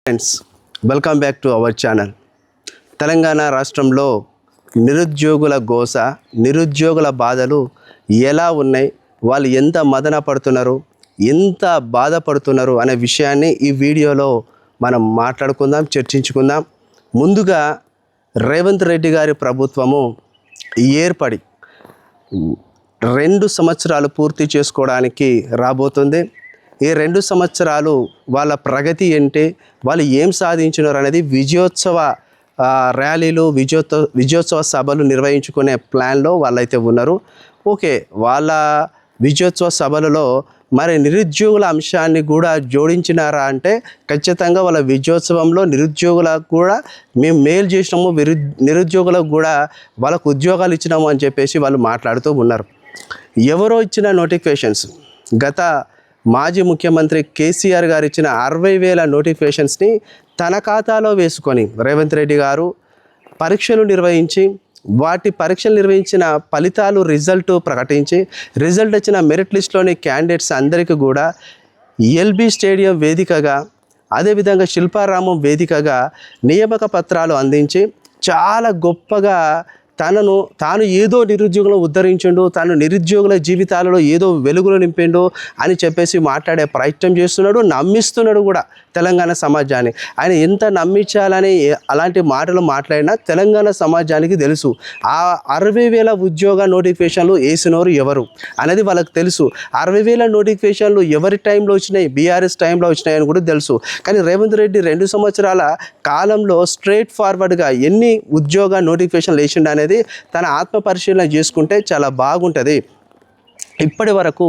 Friends, welcome back to our channel. Telangana రాష్ట్రంలో నిరుద్యోగుల గోస, నిరుద్యోగుల బాధలు ఎలా ఉన్నాయి, వాళ్ళు ఎంత మదన పడుతున్నారు, ఎంత బాధపడుతున్నారు అనే విషయాన్ని ఈ వీడియోలో మనం మాట్లాడుకుందాం, చర్చించుకుందాం. ముందుగా రేవంత్ రెడ్డి గారి ప్రభుత్వము ఏర్పడి 2 సంవత్సరాలు పూర్తి చేసుకోవడానికి రాబోతుంది. ఈ 2 సంవత్సరాలు వాళ్ళ ప్రగతి ఏంటి, వాళ్ళు ఏం సాధించినారు అనేది విజయోత్సవ ర్యాలీలు, విజయోత్సవ సభలు నిర్వహించుకునే ప్లాన్లో వాళ్ళైతే ఉన్నారు. ఓకే, వాళ్ళ విజయోత్సవ సభలలో మరి నిరుద్యోగుల అంశాన్ని కూడా జోడించినారా అంటే ఖచ్చితంగా వాళ్ళ విజయోత్సవంలో నిరుద్యోగులకు కూడా మేము మేలు చేసినాము, నిరుద్యోగులకు కూడా వాళ్ళకు ఉద్యోగాలు ఇచ్చినాము అని చెప్పేసి వాళ్ళు మాట్లాడుతూ ఉన్నారు. ఎవరో ఇచ్చిన నోటిఫికేషన్స్, గత మాజీ ముఖ్యమంత్రి కేసీఆర్ గారు ఇచ్చిన 60,000 నోటిఫికేషన్స్ని తన ఖాతాలో వేసుకొని రేవంత్ రెడ్డి గారు పరీక్షలు నిర్వహించి, వాటి పరీక్షలు నిర్వహించిన ఫలితాలు రిజల్ట్ ప్రకటించి, రిజల్ట్ వచ్చిన మెరిట్ లిస్ట్లోని క్యాండిడేట్స్ అందరికీ కూడా ఎల్బీ స్టేడియం వేదికగా, అదేవిధంగా శిల్పారామం వేదికగా నియామక పత్రాలు అందించి చాలా గొప్పగా తాను ఏదో నిరుద్యోగులను ఉద్ధరించిండు, తాను నిరుద్యోగుల జీవితాలలో ఏదో వెలుగులు నింపిండు అని చెప్పేసి మాట్లాడే ప్రయత్నం చేస్తున్నాడు, నమ్మిస్తున్నాడు కూడా తెలంగాణ సమాజాన్ని. ఆయన ఎంత నమ్మించాలని అలాంటి మాటలు మాట్లాడినా తెలంగాణ సమాజానికి తెలుసు. ఆ 60,000 ఉద్యోగ నోటిఫికేషన్లు వేసినోరు ఎవరు అనేది వాళ్ళకి తెలుసు. 60,000 నోటిఫికేషన్లు ఎవరి టైంలో వచ్చినాయి, బీఆర్ఎస్ టైంలో వచ్చినాయి అని కూడా తెలుసు. కానీ రేవంత్ రెడ్డి 2 సంవత్సరాల కాలంలో స్ట్రైట్ ఫార్వర్డ్గా ఎన్ని ఉద్యోగ నోటిఫికేషన్లు వేసిండు అనేది తన ఆత్మ పరిశీలన చేసుకుంటే చాలా బాగుంటుంది. ఇప్పటి వరకు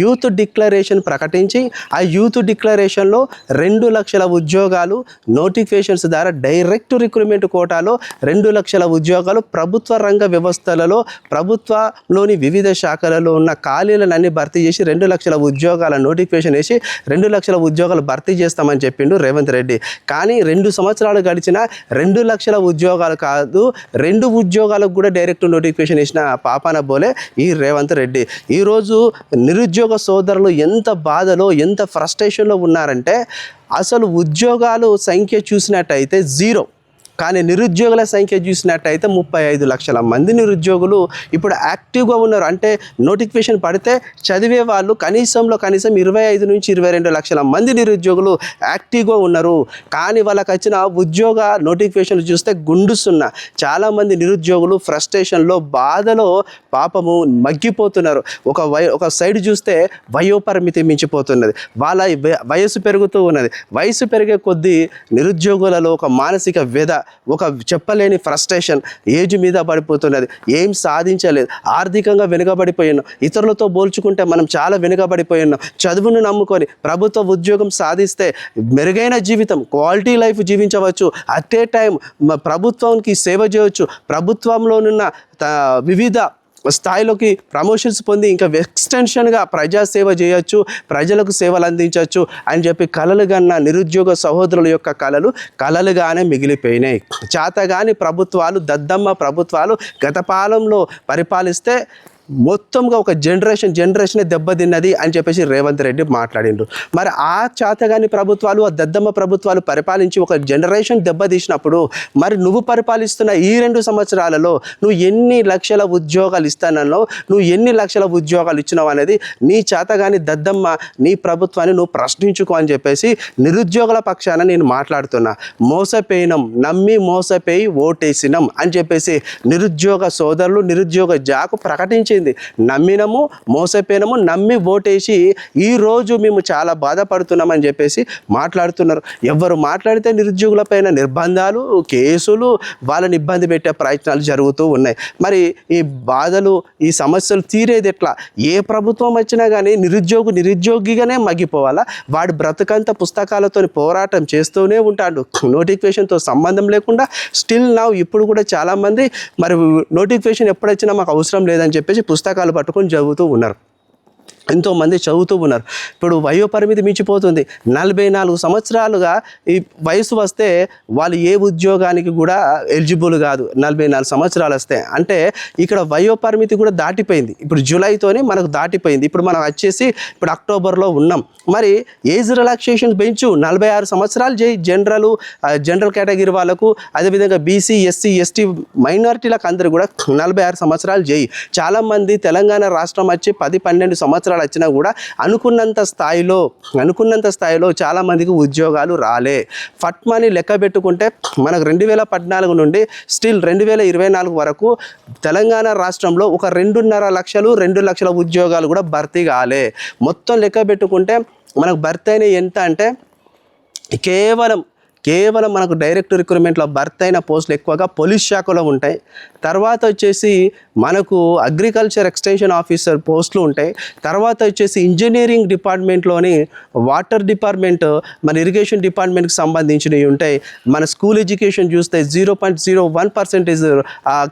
యూత్ డిక్లరేషన్ ప్రకటించి, ఆ యూత్ డిక్లరేషన్లో 2 లక్షల ఉద్యోగాలు నోటిఫికేషన్స్ ద్వారా డైరెక్ట్ రిక్రూట్మెంట్ కోటాలో 2 లక్షల ఉద్యోగాలు ప్రభుత్వ రంగ వ్యవస్థలలో, ప్రభుత్వంలోని వివిధ శాఖలలో ఉన్న ఖాళీలన్నీ భర్తీ చేసి 2 లక్షల ఉద్యోగాల నోటిఫికేషన్ వేసి 2 లక్షల ఉద్యోగాలు భర్తీ చేస్తామని చెప్పిండు రేవంత్ రెడ్డి. కానీ 2 సంవత్సరాలు గడిచిన 2 లక్షల ఉద్యోగాలు కాదు, 2 ఉద్యోగాలకు కూడా డైరెక్ట్ నోటిఫికేషన్ ఇచ్చిన పాపాన బోలే ఈ రేవంత్ రెడ్డి. ఈరోజు నిరుద్యోగ సోదరులు ఎంత బాధలో, ఎంత ఫ్రస్ట్రేషన్లో ఉన్నారంటే అసలు ఉద్యోగాలు సంఖ్య చూసినట్టయితే 0, కానీ నిరుద్యోగుల సంఖ్య చూసినట్టయితే 35 లక్షల మంది నిరుద్యోగులు ఇప్పుడు యాక్టివ్గా ఉన్నారు. అంటే నోటిఫికేషన్ పడితే చదివే వాళ్ళు కనీసం 25 నుంచి 22 లక్షల మంది నిరుద్యోగులు యాక్టివ్గా ఉన్నారు. కానీ వాళ్ళకి వచ్చిన ఉద్యోగ నోటిఫికేషన్లు చూస్తే గుండుస్తున్న చాలామంది నిరుద్యోగులు ఫ్రస్ట్రేషన్లో, బాధలో పాపము మగ్గిపోతున్నారు. ఒక సైడ్ చూస్తే వయోపరిమితి మించిపోతున్నది, వాళ్ళ వయసు పెరుగుతూ ఉన్నది. వయసు పెరిగే కొద్దీ నిరుద్యోగులలో ఒక మానసిక వ్యధ, ఒక చెప్పలేని ఫ్రస్ట్రేషన్, ఏజ్ మీద పడిపోతున్నది. ఏం సాధించలేదు, ఆర్థికంగా వెనుకబడిపోయినాం, ఇతరులతో పోల్చుకుంటే మనం చాలా వెనుకబడిపోయినాం. చదువును నమ్ముకొని ప్రభుత్వ ఉద్యోగం సాధిస్తే మెరుగైన జీవితం, క్వాలిటీ లైఫ్ జీవించవచ్చు. అట్ ఏ టైం ప్రభుత్వానికి సేవ చేయవచ్చు, ప్రభుత్వంలోనున్న వివిధ స్థాయిలోకి ప్రమోషన్స్ పొంది ఇంకా ఎక్స్టెన్షన్గా ప్రజాసేవ చేయొచ్చు, ప్రజలకు సేవలు అందించవచ్చు అని చెప్పి కలలు కన్న నిరుద్యోగ సహోదరుల యొక్క కలలుగానే మిగిలిపోయినాయి. చేతగాని ప్రభుత్వాలు, దద్దమ్మ ప్రభుత్వాలు గత పాలనలో పరిపాలిస్తే మొత్తంగా ఒక జనరేషనే దెబ్బతిన్నది అని చెప్పేసి రేవంత్ రెడ్డి మాట్లాడిండు. మరి ఆ చేతగాని ప్రభుత్వాలు, ఆ దద్దమ్మ ప్రభుత్వాలు పరిపాలించి ఒక జనరేషన్ దెబ్బతీసినప్పుడు మరి నువ్వు పరిపాలిస్తున్న ఈ 2 సంవత్సరాలలో నువ్వు ఎన్ని లక్షల ఉద్యోగాలు ఇస్తానో, నువ్వు ఎన్ని లక్షల ఉద్యోగాలు ఇచ్చినావు అనేది నీ చేతగాని దద్దమ్మ, నీ ప్రభుత్వాన్ని నువ్వు ప్రశ్నించుకో అని చెప్పేసి నిరుద్యోగుల పక్షాన నేను మాట్లాడుతున్నా. మోసపోయినాం, నమ్మి మోసపోయి ఓటేసినాం అని చెప్పేసి నిరుద్యోగ సోదరులు, నిరుద్యోగ జాకు ప్రకటించి నమ్మినము, మోసపోయినము, నమ్మి ఓటేసి ఈరోజు మేము చాలా బాధపడుతున్నామని చెప్పేసి మాట్లాడుతున్నారు. ఎవరు మాట్లాడితే నిరుద్యోగులపైన నిర్బంధాలు, కేసులు, వాళ్ళని ఇబ్బంది పెట్టే ప్రయత్నాలు జరుగుతూ ఉన్నాయి. మరి ఈ బాధలు, ఈ సమస్యలు తీరేది ఎట్లా? ఏ ప్రభుత్వం వచ్చినా కానీ నిరుద్యోగిగానే మగ్గిపోవాలా? వాడు బ్రతుకంతా పుస్తకాలతో పోరాటం చేస్తూనే ఉంటాడు, నోటిఫికేషన్తో సంబంధం లేకుండా. స్టిల్ నౌ ఇప్పుడు కూడా చాలామంది మరి నోటిఫికేషన్ ఎప్పుడొచ్చినా మాకు అవసరం లేదని చెప్పేసి పుస్తకాలు పట్టుకొని చదువుతూ ఉన్నారు. ఎంతోమంది చదువుతూ ఉన్నారు. ఇప్పుడు వయోపరిమితి మించిపోతుంది. 44 సంవత్సరాలుగా ఈ వయసు వస్తే వాళ్ళు ఏ ఉద్యోగానికి కూడా ఎలిజిబుల్ కాదు. 44 సంవత్సరాలు వస్తే అంటే ఇక్కడ వయోపరిమితి కూడా దాటిపోయింది. ఇప్పుడు జూలైతోనే మనకు దాటిపోయింది. ఇప్పుడు మనం వచ్చేసి ఇప్పుడు అక్టోబర్లో ఉన్నాం. మరి ఏజ్ రిలాక్సేషన్ పెంచు, 46 సంవత్సరాలు చేయి జనరల్ కేటగిరీ వాళ్ళకు, అదేవిధంగా బీసీ, ఎస్సీ, ఎస్టీ మైనారిటీలకు అందరూ కూడా 46 సంవత్సరాలు చేయి. చాలామంది తెలంగాణ రాష్ట్రం వచ్చి 10-12 సంవత్సరాలు వచ్చినా కూడా అనుకున్నంత స్థాయిలో చాలామందికి ఉద్యోగాలు రాలే. ఫట్మని లెక్క పెట్టుకుంటే మనకు 2014 నుండి స్టిల్ 2024 వరకు తెలంగాణ రాష్ట్రంలో ఒక 2.5 లక్షలు 2 లక్షల ఉద్యోగాలు కూడా భర్తీ కాలే. మొత్తం లెక్క పెట్టుకుంటే మనకు భర్తీ అయిన ఎంత అంటే కేవలం మనకు డైరెక్ట్ రిక్రూట్మెంట్లో భర్తీ అయిన పోస్టులు ఎక్కువగా పోలీస్ శాఖలో ఉంటాయి. తర్వాత వచ్చేసి మనకు అగ్రికల్చర్ ఎక్స్టెన్షన్ ఆఫీసర్ పోస్టులు ఉంటాయి. తర్వాత వచ్చేసి ఇంజనీరింగ్ డిపార్ట్మెంట్లోని వాటర్ డిపార్ట్మెంట్, మన ఇరిగేషన్ డిపార్ట్మెంట్కి సంబంధించినవి ఉంటాయి. మన స్కూల్ ఎడ్యుకేషన్ చూస్తే 0.01%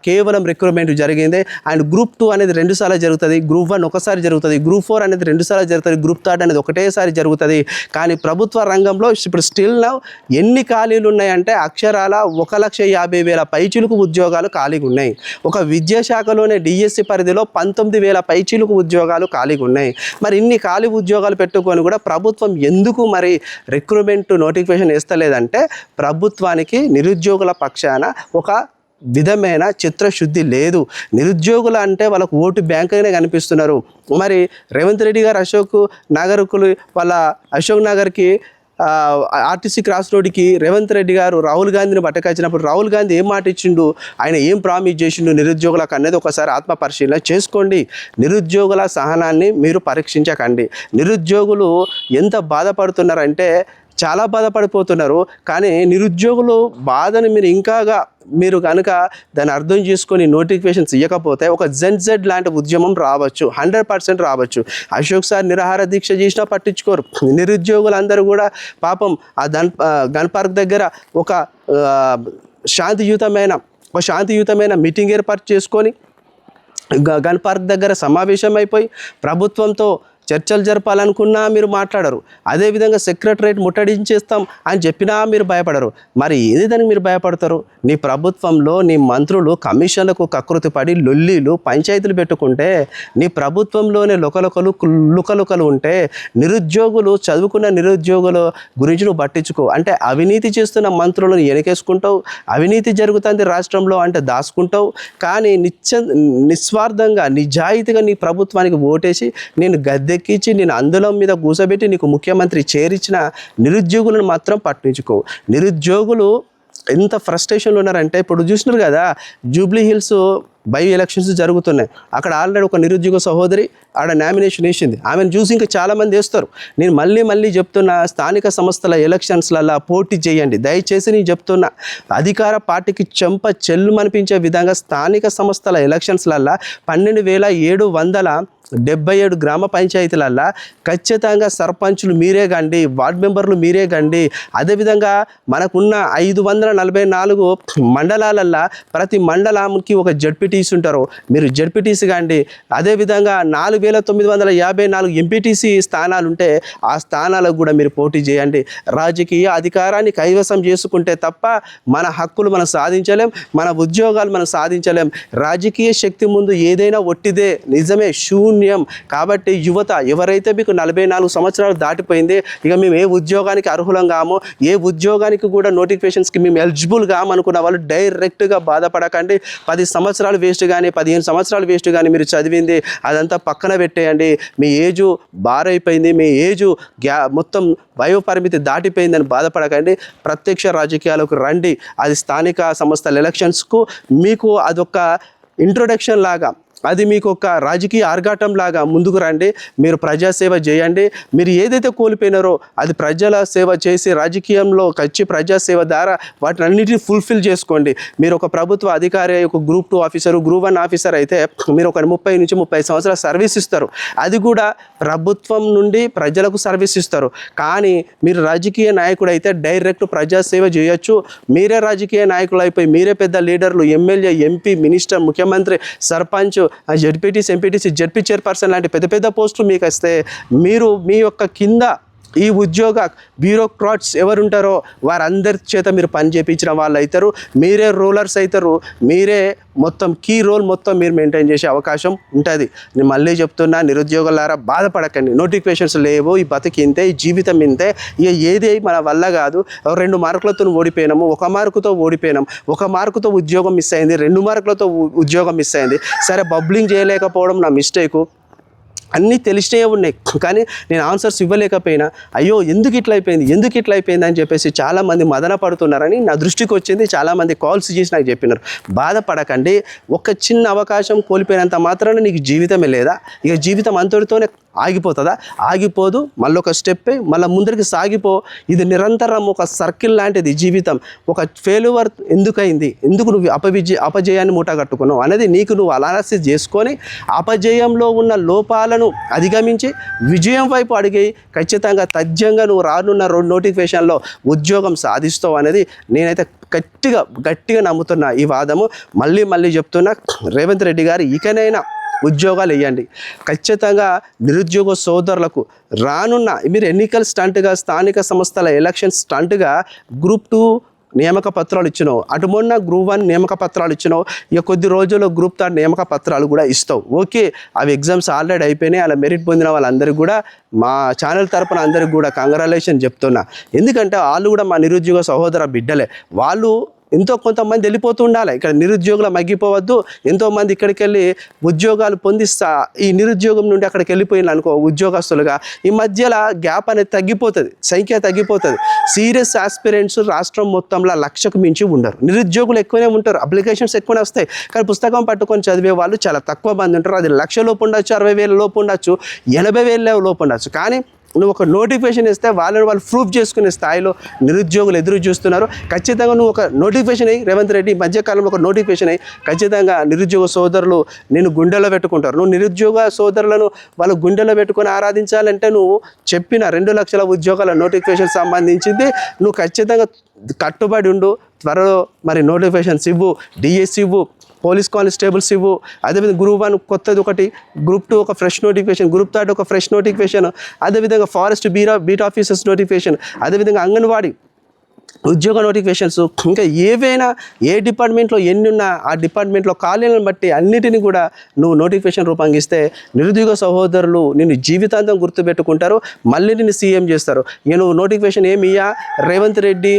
కేవలం రిక్రూట్మెంట్ జరిగింది. అండ్ గ్రూప్ 2 అనేది 2 సార్లు జరుగుతుంది, గ్రూప్ 1 ఒకసారి జరుగుతుంది, గ్రూప్ 4 అనేది 2 సార్లు జరుగుతుంది, గ్రూప్ 3 అనేది ఒకటేసారి జరుగుతుంది. కానీ ప్రభుత్వ రంగంలో ఇప్పుడు స్టిల్ నౌ ఎన్ని ఖాళీలు ఉన్నాయంటే అక్షరాల 1,50,000 పైచిలుకు ఉద్యోగాలు ఖాళీగా ఉన్నాయి. ఒక విద్యాశాఖలోనే డిఎస్సి పరిధిలో 19,000 పైచిలుకు ఉద్యోగాలు ఖాళీగా ఉన్నాయి. మరి ఇన్ని ఖాళీ ఉద్యోగాలు పెట్టుకొని కూడా ప్రభుత్వం ఎందుకు మరి రిక్రూట్మెంట్ నోటిఫికేషన్ ఇస్తలేదంటే ప్రభుత్వానికి నిరుద్యోగుల పక్షాన ఒక విధమైన చిత్రశుద్ధి లేదు. నిరుద్యోగులు అంటే వాళ్ళకు ఓటు బ్యాంకుగానే కనిపిస్తున్నారు. మరి రేవంత్ రెడ్డి గారు అశోక్ నగర్కి ఆర్టీసీ క్రాస్ రోడ్డుకి రేవంత్ రెడ్డి గారు రాహుల్ గాంధీని పట్టకొచ్చినప్పుడు రాహుల్ గాంధీ ఏం మాట ఇచ్చిండు, ఆయన ఏం ప్రామిస్ చేసిండు నిరుద్యోగులకు అనేది ఒకసారి ఆత్మ పరిశీలన చేసుకోండి. నిరుద్యోగుల సహనాన్ని మీరు పరీక్షించకండి. నిరుద్యోగులు ఎంత బాధపడుతున్నారంటే చాలా బాధపడిపోతున్నారు. కానీ నిరుద్యోగులు బాధను మీరు కనుక దాన్ని అర్థం చేసుకొని నోటిఫికేషన్స్ ఇవ్వకపోతే ఒక జెడ్ లాంటి ఉద్యమం రావచ్చు, 100% రావచ్చు. అశోక్ సార్ నిరాహార దీక్ష చేసినా పట్టించుకోరు. నిరుద్యోగులందరూ కూడా పాపం ఆ గన్ పార్క్ దగ్గర ఒక శాంతియుతమైన మీటింగ్ ఏర్పాటు చేసుకొని గన్ పార్క్ దగ్గర సమావేశం అయిపోయి ప్రభుత్వంతో చర్చలు జరపాలనుకున్నా మీరు మాట్లాడరు. అదేవిధంగా సెక్రటరేట్ ముట్టడించేస్తాం అని చెప్పినా మీరు భయపడరు. మరి ఏది దానికి మీరు భయపడతారు? నీ ప్రభుత్వంలో నీ మంత్రులు కమిషన్లకు కకృతిపడి లొల్లీలు పంచాయతీలు పెట్టుకుంటే, నీ ప్రభుత్వంలోనే లుకలుకలు ఉంటే, చదువుకున్న నిరుద్యోగుల గురించి నువ్వు పట్టించుకో. అంటే అవినీతి చేస్తున్న మంత్రులను వెనకేసుకుంటావు, అవినీతి జరుగుతుంది రాష్ట్రంలో అంటే దాచుకుంటావు. కానీ నిస్వార్థంగా నిజాయితీగా నీ ప్రభుత్వానికి ఓటేసి నేను గద్దెక్కించి నేను అందులో మీద కూసబెట్టి నీకు ముఖ్యమంత్రి చేరిచ్చిన నిరుద్యోగులను మాత్రం పట్టించుకో. నిరుద్యోగులు ఎంత ఫ్రస్ట్రేషన్లో ఉన్నారంటే ఇప్పుడు చూసినారు కదా, జూబ్లీ హిల్స్ బై ఎలక్షన్స్ జరుగుతున్నాయి. అక్కడ ఆల్రెడీ ఒక నిరుద్యోగ సహోదరి ఆడ నామినేషన్ వేసింది. ఆమెను చూసి ఇంకా చాలామంది వేస్తారు. నేను మళ్ళీ చెప్తున్నా, స్థానిక సంస్థల ఎలక్షన్స్లలో పోటీ చేయండి. దయచేసి నేను చెప్తున్నా, అధికార పార్టీకి చెల్లుమనిపించే విధంగా స్థానిక సంస్థల ఎలక్షన్స్లలో 12,777 గ్రామ పంచాయతీలల్లో ఖచ్చితంగా సర్పంచులు మీరే కండి, వార్డు మెంబర్లు మీరే కండి. అదేవిధంగా మనకున్న 544 మండలాలల్లో ప్రతి మండలానికి ఒక జడ్పీటీసీ ఉంటారు, మీరు జడ్పీటీసీ కండి. అదేవిధంగా 4,954 ఎంపీటీసీ స్థానాలు ఉంటే ఆ స్థానాలకు కూడా మీరు పోటీ చేయండి. రాజకీయ అధికారాన్ని కైవసం చేసుకుంటే తప్ప మన హక్కులు మనం సాధించలేం, మన ఉద్యోగాలు మనం సాధించలేం. రాజకీయ శక్తి ముందు ఏదైనా ఒట్టిదే, నిజమే, శూన్యం. కాబట్టి యువత ఎవరైతే మీకు 44 సంవత్సరాలు దాటిపోయింది, ఇక మేము ఏ ఉద్యోగానికి అర్హులం కామో, ఏ ఉద్యోగానికి కూడా నోటిఫికేషన్స్కి మేము ఎలిజిబుల్ కామనుకున్న వాళ్ళు డైరెక్ట్గా బాధపడకండి. 10 సంవత్సరాలు వేస్ట్ కానీ 15 సంవత్సరాలు వేస్ట్ కానీ మీరు చదివింది అదంతా పక్కన పెట్టేయండి. మీ ఏజు బారైపోయింది, మీ ఏజు మొత్తం వయోపరిమితి దాటిపోయిందని బాధపడకండి. ప్రత్యక్ష రాజకీయాలకు రండి. అది స్థానిక సంస్థల ఎలక్షన్స్కు మీకు అదొక ఇంట్రొడక్షన్ లాగా, అది మీకు ఒక రాజకీయ ఆర్ఘాటం లాగా ముందుకు రండి. మీరు ప్రజాసేవ చేయండి. మీరు ఏదైతే కోల్పోయినారో అది ప్రజల సేవ చేసి రాజకీయంలో వచ్చి ప్రజాసేవ ద్వారా వాటిని అన్నిటిని ఫుల్ఫిల్ చేసుకోండి. మీరు ఒక ప్రభుత్వ అధికారి, ఒక గ్రూప్ 2 ఆఫీసరు, గ్రూప్ 1 ఆఫీసర్ అయితే మీరు ఒక 30 నుంచి 30 సంవత్సరాల సర్వీస్ ఇస్తారు. అది కూడా ప్రభుత్వం నుండి ప్రజలకు సర్వీస్ ఇస్తారు. కానీ మీరు రాజకీయ నాయకుడు అయితే డైరెక్ట్ ప్రజాసేవ చేయొచ్చు. మీరే రాజకీయ నాయకులు అయిపోయి మీరే పెద్ద లీడర్లు, ఎమ్మెల్యే, ఎంపీ, మినిస్టర్, ముఖ్యమంత్రి, sarpanch ZPTC, MPTC, ZP chairperson లాంటి పెద్ద పెద్ద పోస్టులు మీకు వస్తే మీరు మీ యొక్క కింద ఈ ఉద్యోగ బ్యూరోక్రాట్స్ ఎవరుంటారో వారందరి చేత మీరు పని చేయించిన వాళ్ళు అవుతారు, మీరే రూలర్స్ అవుతారు, మీరే మొత్తం కీ రోల్ మొత్తం మీరు మెయింటైన్ చేసే అవకాశం ఉంటుంది. నేను మళ్ళీ చెప్తున్నా, నిరుద్యోగులారా బాధపడకండి. నోటిఫికేషన్స్ లేవు, ఈ బతికి ఇంతే, ఈ జీవితం ఇంతే, ఇక ఏది మన వల్ల కాదు. 2 మార్కులతో ఓడిపోయినాము, 1 మార్కుతో ఓడిపోయినాం, 1 మార్కుతో ఉద్యోగం మిస్ అయింది, 2 మార్కులతో ఉద్యోగం మిస్ అయింది. సరే, బబ్లింగ్ చేయలేకపోవడం నా మిస్టేకు, అన్నీ తెలిసినవి ఉన్నాయి, కానీ నేను ఆన్సర్స్ ఇవ్వలేకపోయినా అయ్యో ఎందుకు ఇట్లా అయిపోయింది అని చెప్పేసి చాలామంది మదన పడుతున్నారని నా దృష్టికి వచ్చింది. చాలామంది కాల్స్ చేసి నాకు చెప్పినారు, బాధపడకండి, ఒక చిన్న అవకాశం కోల్పోయినంత మాత్రాన నీకు జీవితమే లేదా, ఇక జీవితం అంతటితోనే ఆగిపోతుందా? ఆగిపోదు, మళ్ళీ ఒక స్టెప్ మళ్ళీ ముందరికి సాగిపో. ఇది నిరంతరం ఒక సర్కిల్ లాంటిది జీవితం. ఒక ఫెయిల్యూర్ ఎందుకైంది, ఎందుకు నువ్వు అపజయాన్ని మూట కట్టుకున్నావు అనేది నీకు నువ్వు అనాలిసిస్ చేసుకొని అపజయంలో ఉన్న లోపాలను అధిగమించి విజయం వైపు అడిగి ఖచ్చితంగా తథ్యంగా నువ్వు రానున్న 2 నోటిఫికేషన్లో ఉద్యోగం సాధిస్తావు అనేది నేనైతే గట్టిగా నమ్ముతున్నా. ఈ వాదము మళ్ళీ చెప్తున్నా, రేవంత్ రెడ్డి గారు ఇకనైనా ఉద్యోగాలు వేయండి. ఖచ్చితంగా నిరుద్యోగ సోదరులకు రానున్న మీరు ఎన్నికల స్టంట్గా, స్థానిక సంస్థల ఎలక్షన్ స్టంట్గా గ్రూప్ 2 నియామక పత్రాలు ఇచ్చినావు, అటు మొన్న గ్రూప్ 1 నియామక పత్రాలు ఇచ్చినావు, ఇక కొద్ది రోజుల్లో గ్రూప్ 3 నియామక పత్రాలు కూడా ఇస్తావు. ఓకే, అవి ఎగ్జామ్స్ ఆల్రెడీ అయిపోయినాయి. అలా మెరిట్ పొందిన వాళ్ళందరికీ కూడా మా ఛానల్ తరపున అందరికీ కూడా కంగ్రాచులేషన్ చెప్తున్నా. ఎందుకంటే వాళ్ళు కూడా మా నిరుద్యోగ సహోదర బిడ్డలే. వాళ్ళు కొంతమంది వెళ్ళిపోతూ ఉండాలి, ఇక్కడ నిరుద్యోగులు మగ్గిపోవద్దు. ఎంతోమంది ఇక్కడికి వెళ్ళి ఉద్యోగాలు పొందిస్తా ఈ నిరుద్యోగం నుండి అక్కడికి వెళ్ళిపోయిన అనుకో ఉద్యోగస్తులుగా, ఈ మధ్యలో గ్యాప్ అనేది తగ్గిపోతుంది, సంఖ్య తగ్గిపోతుంది. సీరియస్ ఆస్పిరెంట్స్ రాష్ట్రం మొత్తంలో 1,00,000కు మించి ఉండరు. నిరుద్యోగులు ఎక్కువనే ఉంటారు, అప్లికేషన్స్ ఎక్కువనే వస్తాయి, కానీ పుస్తకం పట్టుకొని చదివే వాళ్ళు చాలా తక్కువ మంది ఉంటారు. అది 1,00,000 లోపు ఉండొచ్చు, 60,000 లోపు ఉండొచ్చు, 80,000 లోపు ఉండొచ్చు. కానీ నువ్వు ఒక నోటిఫికేషన్ ఇస్తే వాళ్ళు ప్రూఫ్ చేసుకునే స్థాయిలో నిరుద్యోగులు ఎదురు చూస్తున్నారు. ఖచ్చితంగా నువ్వు ఒక నోటిఫికేషన్ అయ్యి, రేవంత్ రెడ్డి మధ్యకాలంలో ఒక నోటిఫికేషన్ అయ్యి ఖచ్చితంగా నిరుద్యోగ సోదరులు నేను గుండెలో పెట్టుకుంటారు. నువ్వు నిరుద్యోగ సోదరులను వాళ్ళు గుండెలో పెట్టుకొని ఆరాధించాలంటే నువ్వు చెప్పిన 2 లక్షల ఉద్యోగాల నోటిఫికేషన్ సంబంధించింది నువ్వు ఖచ్చితంగా కట్టుబడి ఉండు. త్వరలో మరి నోటిఫికేషన్స్ ఇవ్వు, డిఎస్సి ఇవ్వు, పోలీస్ కానిస్టేబుల్స్ ఇవ్వు, అదేవిధంగా గ్రూప్ 1 కొత్తది ఒకటి, గ్రూప్ 2 ఒక ఫ్రెష్ నోటిఫికేషన్, గ్రూప్ 3 ఒక ఫ్రెష్ నోటిఫికేషన్, అదేవిధంగా ఫారెస్ట్ బీట్ ఆఫీసర్స్ నోటిఫికేషన్, అదేవిధంగా అంగన్వాడీ ఉద్యోగ నోటిఫికేషన్స్, ఇంకా ఏవైనా ఏ డిపార్ట్మెంట్లో ఎన్ని ఉన్నా ఆ డిపార్ట్మెంట్లో ఖాళీలను బట్టి అన్నిటిని కూడా నువ్వు నోటిఫికేషన్ రూపొందిస్తే నిరుద్యోగ సహోదరులు నిన్ను జీవితాంతం గుర్తుపెట్టుకుంటారు, మళ్ళీ నిన్ను సీఎం చేస్తారు. ఇక నువ్వు నోటిఫికేషన్ ఏమియ్యా రేవంత్ రెడ్డి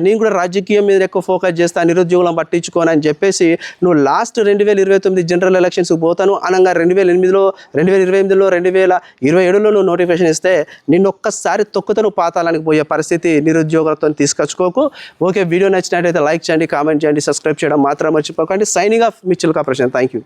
నేను కూడా రాజకీయం మీద ఎక్కువ ఫోకస్ చేస్తా, నిరుద్యోగులను పట్టించుకోను అని చెప్పేసి నువ్వు లాస్ట్ 2029 జనరల్ ఎలక్షన్స్కి పోతాను అనగా 2008లో, 2028లో, 2027లో నువ్వు నోటిఫికేషన్ ఇస్తే నిన్ను ఒక్కసారి తొక్కుతను పాతాళానికి పోయే పరిస్థితి నిరుద్యోగులతో తీసుకొచ్చుకోకు. ఓకే, వీడియో నచ్చినట్టయితే లైక్ చేయండి, కామెంట్ చేయండి, సబ్స్క్రైబ్ చేయడం మాత్రం మర్చిపోకండి. Signing off Mitchell corporation. Thank you.